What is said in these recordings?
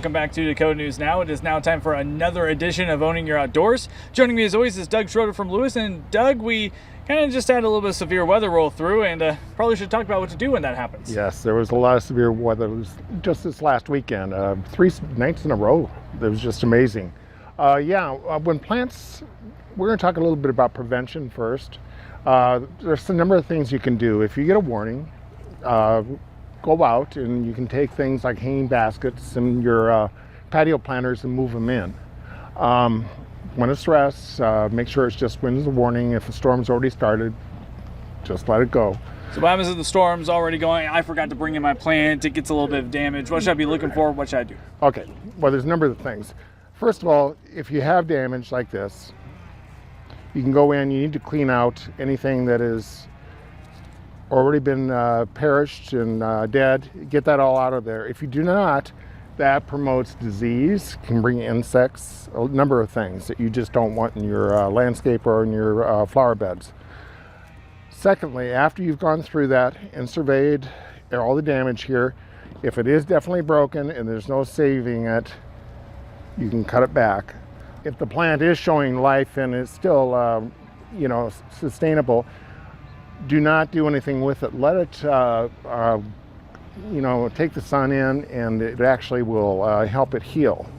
welcome back to Dakota News Now. It is now time for another edition of Owning Your Outdoors. Joining me as always is Doug Schroeder from Lewis. And Doug, we kind of just had a little bit of severe weather roll through, and probably should talk about what to do when that happens. Yes, there was a lot of severe weather just this last weekend. 3 nights in a row. It was just amazing. When plants, we're going to talk a little bit about prevention first. There's a number of things you can do. If you get a warning, go out and you can take things like hanging baskets and your patio planters and move them in. When it's stress, make sure it's just when there's a warning. If the storm's already started, just let it go. So what happens if the storm's already going? I forgot to bring in my plant. It gets a little bit of damage. What should I be looking for? What should I do? Okay, well, there's a number of things. First of all, if you have damage like this, you can go in, you need to clean out anything that has already been perished and dead. Get that all out of there. If you do not, that promotes disease, can bring insects, a number of things that you just don't want in your landscape or in your flower beds. Secondly, after you've gone through that and surveyed all the damage here, if it is definitely broken and there's no saving it, you can cut it back. If the plant is showing life and it's still, sustainable, do not do anything with it. Let it, take the sun in, and it actually will help it heal.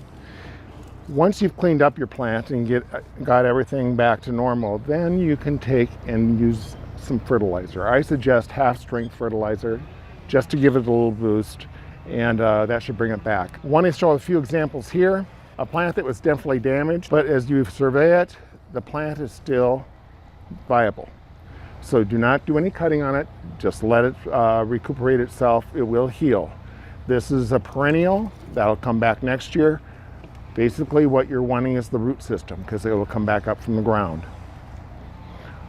Once you've cleaned up your plant and got everything back to normal, then you can take and use some fertilizer. I suggest half-strength fertilizer just to give it a little boost, and that should bring it back. I want to show a few examples here. A plant that was definitely damaged, but as you survey it, the plant is still viable. So do not do any cutting on it, just let it recuperate itself. It will heal. This is a perennial, that'll come back next year. Basically what you're wanting is the root system, because it will come back up from the ground.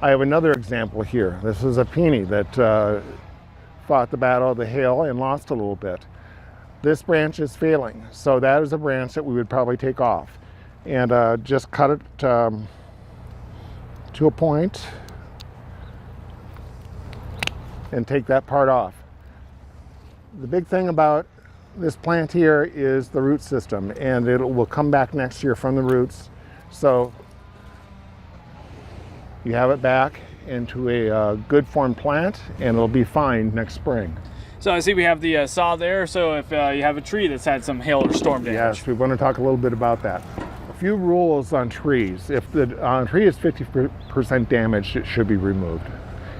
I have another example here. This is a peony that fought the battle of the hail and lost a little bit. This branch is failing, so that is a branch that we would probably take off and just cut it to a point and take that part off. The big thing about this plant here is the root system, and it will come back next year from the roots. So you have it back into a good formed plant, and it'll be fine next spring. So I see we have the saw there. So if you have a tree that's had some hail or storm damage. Yes, we want to talk a little bit about that. A few rules on trees. If the tree is 50% damaged, it should be removed.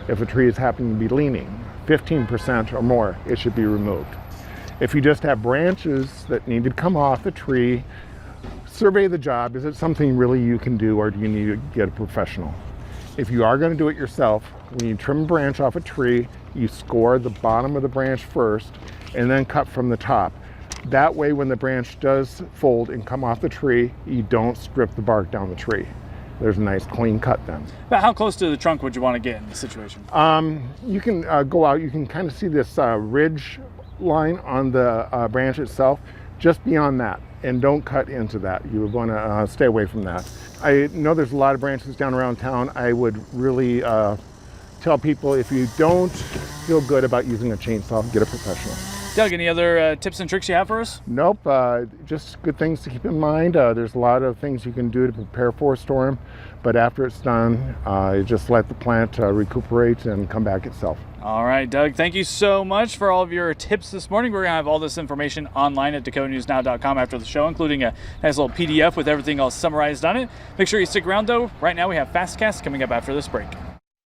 If a tree is happening to be leaning 15% or more, it should be removed. If you just have branches that need to come off the tree, survey the job. Is it something really you can do, or do you need to get a professional? If you are going to do it yourself, when you trim a branch off a tree, you score the bottom of the branch first and then cut from the top. That way, when the branch does fold and come off the tree, you don't strip the bark down the tree. There's a nice clean cut then. But how close to the trunk would you want to get in this situation? You can go out, you can kind of see this ridge line on the branch itself, just beyond that, and don't cut into that. You would want to stay away from that. I know there's a lot of branches down around town. I would really tell people, if you don't feel good about using a chainsaw, get a professional. Doug, any other tips and tricks you have for us? Nope, just good things to keep in mind. There's a lot of things you can do to prepare for a storm, but after it's done, you just let the plant recuperate and come back itself. All right, Doug, thank you so much for all of your tips this morning. We're going to have all this information online at dakotanewsnow.com after the show, including a nice little PDF with everything else summarized on it. Make sure you stick around, though. Right now we have Fastcast coming up after this break.